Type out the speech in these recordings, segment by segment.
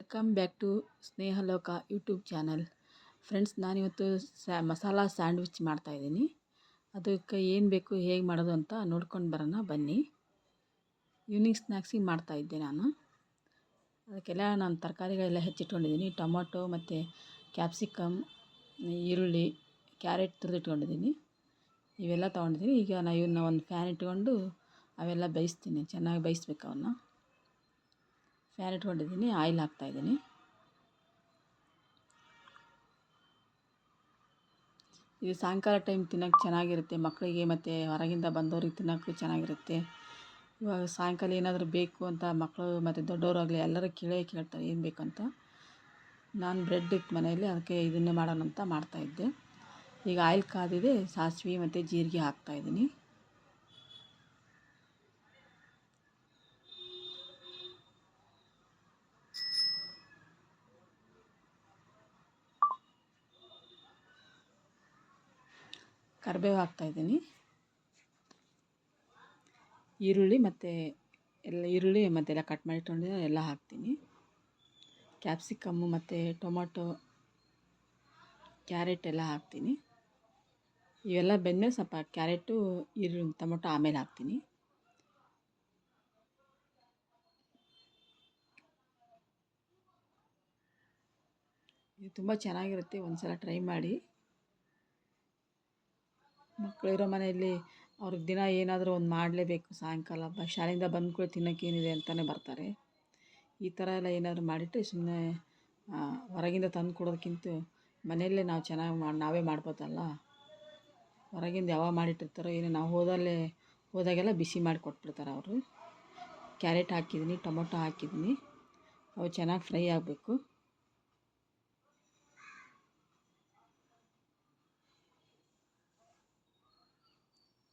Welcome back to Snehaloka YouTube channel. Friends, ನಾನಿವತ್ತು masala sandwich ಮಾಡ್ತಾಯಿದ್ದೀನಿ. ಅದಕ್ಕೆ ಏನು ಬೇಕು, ಹೇಗೆ ಮಾಡೋದು ಅಂತ ನೋಡ್ಕೊಂಡು ಬರೋಣ ಬನ್ನಿ. ಈವ್ನಿಂಗ್ ಸ್ನ್ಯಾಕ್ಸಿಗೆ ಮಾಡ್ತಾಯಿದ್ದೆ ನಾನು. ಅದಕ್ಕೆಲ್ಲ ನಾನು ತರಕಾರಿಗಳೆಲ್ಲ ಹೆಚ್ಚಿಟ್ಕೊಂಡಿದ್ದೀನಿ. ಟೊಮೊಟೊ ಮತ್ತು ಕ್ಯಾಪ್ಸಿಕಮ್, ಈರುಳ್ಳಿ, ಕ್ಯಾರೆಟ್ ತುರಿದಿಟ್ಕೊಂಡಿದ್ದೀನಿ. ಇವೆಲ್ಲ ತೊಗೊಂಡಿದ್ದೀನಿ. ಈಗ ನಾನು ಇವನ್ನ ಒಂದು ಫ್ಯಾನ್ ಇಟ್ಕೊಂಡು ಅವೆಲ್ಲ ಬೇಯಿಸ್ತೀನಿ. ಚೆನ್ನಾಗಿ ಬೇಯಿಸ್ಬೇಕು ಅವನ್ನ. ಫ್ಯಾನ್ ಇಟ್ಕೊಂಡಿದ್ದೀನಿ, ಆಯಿಲ್ ಹಾಕ್ತಾಯಿದ್ದೀನಿ. ಇದು ಸಾಯಂಕಾಲ ಟೈಮ್ ತಿನ್ನೋಕ್ಕೆ ಚೆನ್ನಾಗಿರುತ್ತೆ. ಮಕ್ಕಳಿಗೆ ಮತ್ತು ಹೊರಗಿಂದ ಬಂದವ್ರಿಗೆ ತಿನ್ನೋಕ್ಕೂ ಚೆನ್ನಾಗಿರುತ್ತೆ. ಇವಾಗ ಸಾಯಂಕಾಲ ಏನಾದರೂ ಬೇಕು ಅಂತ ಮಕ್ಕಳು ಮತ್ತು ದೊಡ್ಡವರಾಗಲಿ ಎಲ್ಲರೂ ಕೇಳ್ತಾರೆ ಏನು ಬೇಕಂತ. ನಾನು ಬ್ರೆಡ್ ಇತ್ತು ಮನೆಯಲ್ಲಿ, ಅದಕ್ಕೆ ಇದನ್ನೇ ಮಾಡೋಣ ಅಂತ ಮಾಡ್ತಾಯಿದ್ದೆ. ಈಗ ಆಯಿಲ್ ಕಾದಿದೆ, ಸಾಸಿವೆ ಮತ್ತು ಜೀರಿಗೆ ಹಾಕ್ತಾಯಿದ್ದೀನಿ. ಕರಿಬೇವು ಹಾಕ್ತಾಯಿದ್ದೀನಿ. ಈರುಳ್ಳಿ ಮತ್ತೆಲ್ಲ ಕಟ್ ಮಾಡಿಟ್ಕೊಂಡಿದ್ದೆ ಎಲ್ಲ ಹಾಕ್ತೀನಿ. ಕ್ಯಾಪ್ಸಿಕಮ್ಮು ಮತ್ತು ಟೊಮೊಟೊ, ಕ್ಯಾರೆಟ್ ಎಲ್ಲ ಹಾಕ್ತೀನಿ. ಇವೆಲ್ಲ ಬೆಂದಮೇಲೆ ಸ್ವಲ್ಪ ಕ್ಯಾರೆಟು, ಈರುಳ್ಳಿ, ಟೊಮೊಟೊ ಆಮೇಲೆ ಹಾಕ್ತೀನಿ. ಇದು ತುಂಬ ಚೆನ್ನಾಗಿರುತ್ತೆ, ಒಂದು ಸಲ ಟ್ರೈ ಮಾಡಿ. ಮಕ್ಕಳಿರೋ ಮನೆಯಲ್ಲಿ ಅವ್ರಿಗೆ ದಿನ ಏನಾದರೂ ಒಂದು ಮಾಡಲೇಬೇಕು. ಸಾಯಂಕಾಲ ಶಾಲೆಯಿಂದ ಬಂದ ಕೂಡ ತಿನ್ನೋಕ್ಕೇನಿದೆ ಅಂತಲೇ ಬರ್ತಾರೆ. ಈ ಥರ ಎಲ್ಲ ಏನಾದರೂ ಮಾಡಿಟ್ಟು ಸುಮ್ಮನೆ ಹೊರಗಿಂದ ತಂದು ಕೊಡೋದಕ್ಕಿಂತ ಮನೆಯಲ್ಲೇ ನಾವು ಚೆನ್ನಾಗಿ ನಾವೇ ಮಾಡ್ಬೋದಲ್ಲ. ಹೊರಗಿಂದ ಯಾವಾಗ ಮಾಡಿಟ್ಟಿರ್ತಾರೋ ಏನೋ, ನಾವು ಹೋದಾಗೆಲ್ಲ ಬಿಸಿ ಮಾಡಿ ಕೊಟ್ಬಿಡ್ತಾರೆ ಅವರು. ಕ್ಯಾರೆಟ್ ಹಾಕಿದ್ದೀನಿ, ಟೊಮೊಟೊ ಹಾಕಿದ್ದೀನಿ. ಅವು ಚೆನ್ನಾಗಿ ಫ್ರೈ ಆಗಬೇಕು.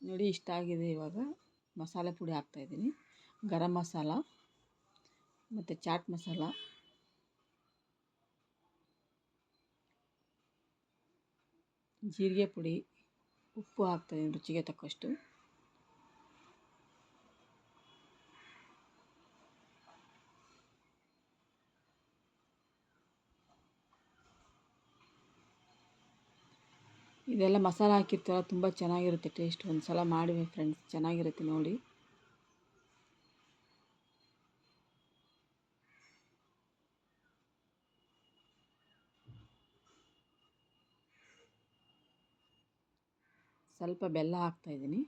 ನೋಡಿ, ಇಷ್ಟ ಆಗಿದೆ. ಇವಾಗ ಮಸಾಲೆ ಪುಡಿ ಹಾಕ್ತಾಯಿದ್ದೀನಿ. ಗರಂ ಮಸಾಲ ಮತ್ತು ಚಾಟ್ ಮಸಾಲ, ಜೀರಿಗೆ ಪುಡಿ, ಉಪ್ಪು ಹಾಕ್ತಾಯಿದ್ದೀನಿ ರುಚಿಗೆ ತಕ್ಕಷ್ಟು. ಇದೆಲ್ಲ ಮಸಾಲ ಹಾಕಿರ್ತೀವಲ್ಲ, ತುಂಬ ಚೆನ್ನಾಗಿರುತ್ತೆ ಟೇಸ್ಟ್. ಒಂದು ಸಲ ಮಾಡಿ ಫ್ರೆಂಡ್ಸ್, ಚೆನ್ನಾಗಿರುತ್ತೆ ನೋಡಿ. ಸ್ವಲ್ಪ ಬೆಲ್ಲ ಹಾಕ್ತಾಯಿದ್ದೀನಿ.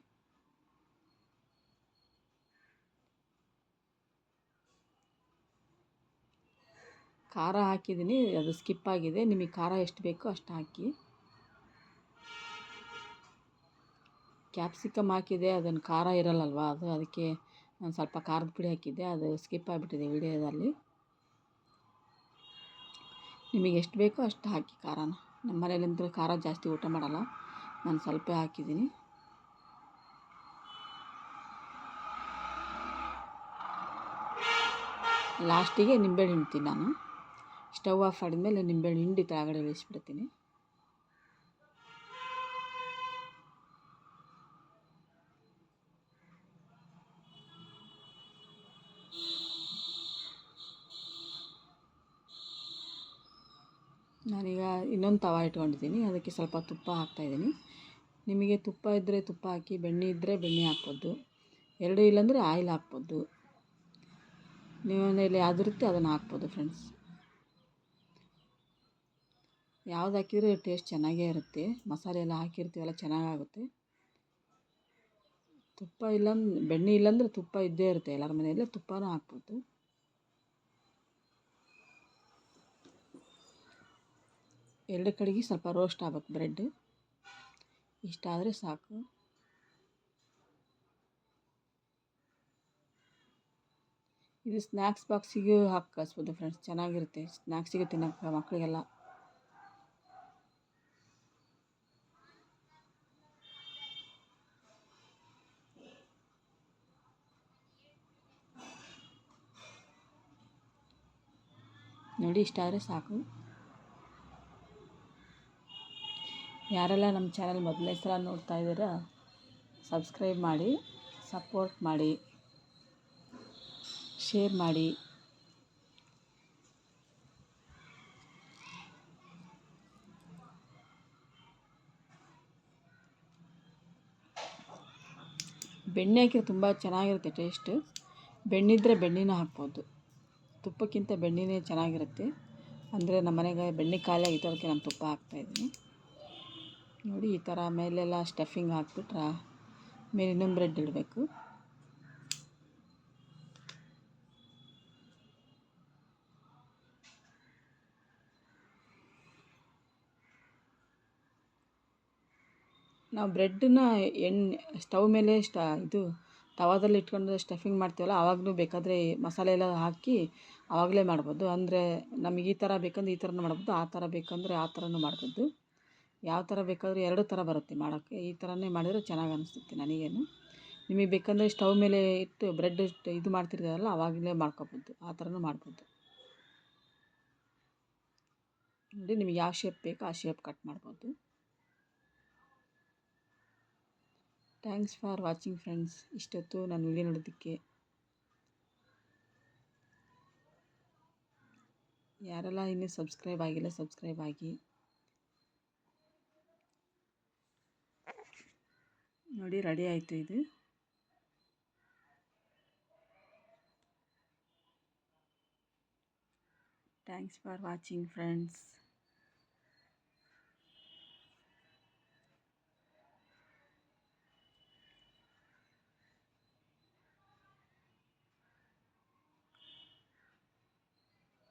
ಖಾರ ಹಾಕಿದ್ದೀನಿ, ಅದು ಸ್ಕಿಪ್ ಆಗಿದೆ. ನಿಮಗೆ ಖಾರ ಎಷ್ಟು ಬೇಕೋ ಅಷ್ಟು ಹಾಕಿ. ಕ್ಯಾಪ್ಸಿಕಮ್ ಹಾಕಿದೆ, ಅದನ್ನು ಖಾರ ಇರಲ್ಲಲ್ವ, ಅದಕ್ಕೆ ನಾನು ಸ್ವಲ್ಪ ಖಾರದ ಪುಡಿ ಹಾಕಿದ್ದೆ. ಅದು ಸ್ಕಿಪ್ ಆಗಿಬಿಟ್ಟಿದೆ ವಿಡಿಯೋದಲ್ಲಿ. ನಿಮಗೆ ಎಷ್ಟು ಬೇಕೋ ಅಷ್ಟು ಹಾಕಿ ಖಾರನ. ನಮ್ಮ ಮನೇಲಂತೂ ಖಾರ ಜಾಸ್ತಿ ಊಟ ಮಾಡಲ್ಲ, ನಾನು ಸ್ವಲ್ಪ ಹಾಕಿದ್ದೀನಿ. ಲಾಸ್ಟಿಗೆ ನಿಂಬೆಹಣ್ಣು ಹಿಂಡ್ತೀನಿ ನಾನು. ಸ್ಟವ್ ಆಫ್ ಮಾಡಿದ್ಮೇಲೆ ನಿಂಬೆಹಣ್ಣು ಹಿಂಡಿ ಕೆಳಗಡೆ ಇಳಿಸ್ಬಿಡ್ತೀನಿ. ನಾನೀಗ ಇನ್ನೊಂದು ತವ ಇಟ್ಕೊಂಡಿದ್ದೀನಿ, ಅದಕ್ಕೆ ಸ್ವಲ್ಪ ತುಪ್ಪ ಹಾಕ್ತಾಯಿದ್ದೀನಿ. ನಿಮಗೆ ತುಪ್ಪ ಇದ್ದರೆ ತುಪ್ಪ ಹಾಕಿ, ಬೆಣ್ಣೆ ಇದ್ದರೆ ಬೆಣ್ಣೆ ಹಾಕ್ಬೋದು. ಎರಡೂ ಇಲ್ಲಾಂದರೆ ಆಯಿಲ್ ಹಾಕ್ಬೋದು. ನಿಮ್ಮ ಮನೇಲಿ ಯಾವುದಿರುತ್ತೆ ಅದನ್ನು ಹಾಕ್ಬೋದು ಫ್ರೆಂಡ್ಸ್. ಯಾವ್ದು ಹಾಕಿದರೂ ಟೇಸ್ಟ್ ಚೆನ್ನಾಗೇ ಇರುತ್ತೆ. ಮಸಾಲೆ ಎಲ್ಲ ಹಾಕಿರ್ತೀವಲ್ಲ, ಚೆನ್ನಾಗಾಗುತ್ತೆ. ಬೆಣ್ಣೆ ಇಲ್ಲಾಂದರೆ ತುಪ್ಪ ಇದ್ದೇ ಇರುತ್ತೆ ಎಲ್ಲರ ಮನೆಯಲ್ಲೇ, ತುಪ್ಪನೂ ಹಾಕ್ಬೋದು. ಎರಡು ಕಡೆಗೆ ಸ್ವಲ್ಪ ರೋಸ್ಟ್ ಆಗ್ಬೇಕು ಬ್ರೆಡ್. ಇಷ್ಟ ಆದರೆ ಸಾಕು. ಇದು ಸ್ನ್ಯಾಕ್ಸ್ ಬಾಕ್ಸಿಗೂ ಹಾಕಿ ಕಳಿಸ್ಬೋದು ಫ್ರೆಂಡ್ಸ್, ಚೆನ್ನಾಗಿರುತ್ತೆ. ಸ್ನ್ಯಾಕ್ಸಿಗೆ ತಿನ್ನೋಕ್ಕೆ ಮಕ್ಕಳಿಗೆಲ್ಲ. ನೋಡಿ, ಇಷ್ಟ ಆದರೆ ಸಾಕು. ಯಾರೆಲ್ಲ ನಮ್ಮ ಚಾನಲ್ ಮೊದಲನೇ ಸಲ ನೋಡ್ತಾ ಇದ್ದೀರಾ, ಸಬ್ಸ್ಕ್ರೈಬ್ ಮಾಡಿ, ಸಪೋರ್ಟ್ ಮಾಡಿ, ಶೇರ್ ಮಾಡಿ. ಬೆಣ್ಣೆ ಹಾಕಿದ್ರೆ ತುಂಬ ಚೆನ್ನಾಗಿರುತ್ತೆ ಟೇಸ್ಟ್. ಬೆಣ್ಣಿದ್ರೆ ಬೆಣ್ಣೆನೂ ಹಾಕ್ಬೋದು, ತುಪ್ಪಕ್ಕಿಂತ ಬೆಣ್ಣೆನೇ ಚೆನ್ನಾಗಿರುತ್ತೆ. ಅಂದರೆ ನಮ್ಮ ಮನೆಗೆ ಬೆಣ್ಣೆ ಖಾಲಿ ಆಗಿತ್ತು, ಅದಕ್ಕೆ ನಾನು ತುಪ್ಪ ಹಾಕ್ತಾಯಿದ್ದೀನಿ. ನೋಡಿ ಈ ಥರ ಮೇಲೆಲ್ಲ ಸ್ಟಫಿಂಗ್ ಹಾಕ್ಬಿಟ್ರೆ ಮೇಲೆ ಇನ್ನೊಂದು ಬ್ರೆಡ್ ಇಡಬೇಕು. ನಾವು ಬ್ರೆಡ್ಡನ್ನ ಸ್ಟವ್ ಮೇಲೆ ಇದು ತವಾದಲ್ಲಿ ಇಟ್ಕೊಂಡು ಸ್ಟಫಿಂಗ್ ಮಾಡ್ತೀವಲ್ಲ, ಆವಾಗಲೂ ಬೇಕಾದರೆ ಮಸಾಲೆ ಎಲ್ಲ ಹಾಕಿ ಆವಾಗಲೇ ಮಾಡ್ಬೋದು. ಅಂದರೆ ನಮಗೆ ಈ ಥರ ಬೇಕಂದ್ರೆ ಈ ಥರನೂ ಮಾಡ್ಬೋದು, ಆ ಥರ ಬೇಕಂದರೆ ಆ ಥರನೂ ಮಾಡ್ಬೋದು. ಯಾವ ಥರ ಬೇಕಾದರೂ ಎರಡು ಥರ ಬರುತ್ತೆ ಮಾಡೋಕ್ಕೆ. ಈ ಥರನೇ ಮಾಡಿದರೆ ಚೆನ್ನಾಗಿ ಅನಿಸುತ್ತೆ ನನಗೇನು. ನಿಮಗೆ ಬೇಕಂದರೆ ಸ್ಟವ್ ಮೇಲೆ ಇಟ್ಟು ಬ್ರೆಡ್ ಇದು ಮಾಡ್ತಿರ್ತಾರಲ್ಲ, ಆವಾಗಲೇ ಮಾಡ್ಕೊಬೋದು, ಆ ಥರನೂ ಮಾಡ್ಬೋದು. ನೋಡಿ ನಿಮಗೆ ಯಾವ ಶೇಪ್ ಬೇಕೋ ಆ ಶೇಪ್ ಕಟ್ ಮಾಡ್ಬೋದು. Thanks for watching friends. ಇಷ್ಟೊತ್ತು ನಾನು ವಿಡಿಯೋ ನೋಡೋದಕ್ಕೆ. ಯಾರೆಲ್ಲ ಇನ್ನೂ ಸಬ್ಸ್ಕ್ರೈಬ್ ಆಗಿಲ್ಲ ಸಬ್ಸ್ಕ್ರೈಬ್ ಆಗಿ. ನೋಡಿ ರೆಡಿ ಆಯಿತು ಇದು. Thanks for watching friends.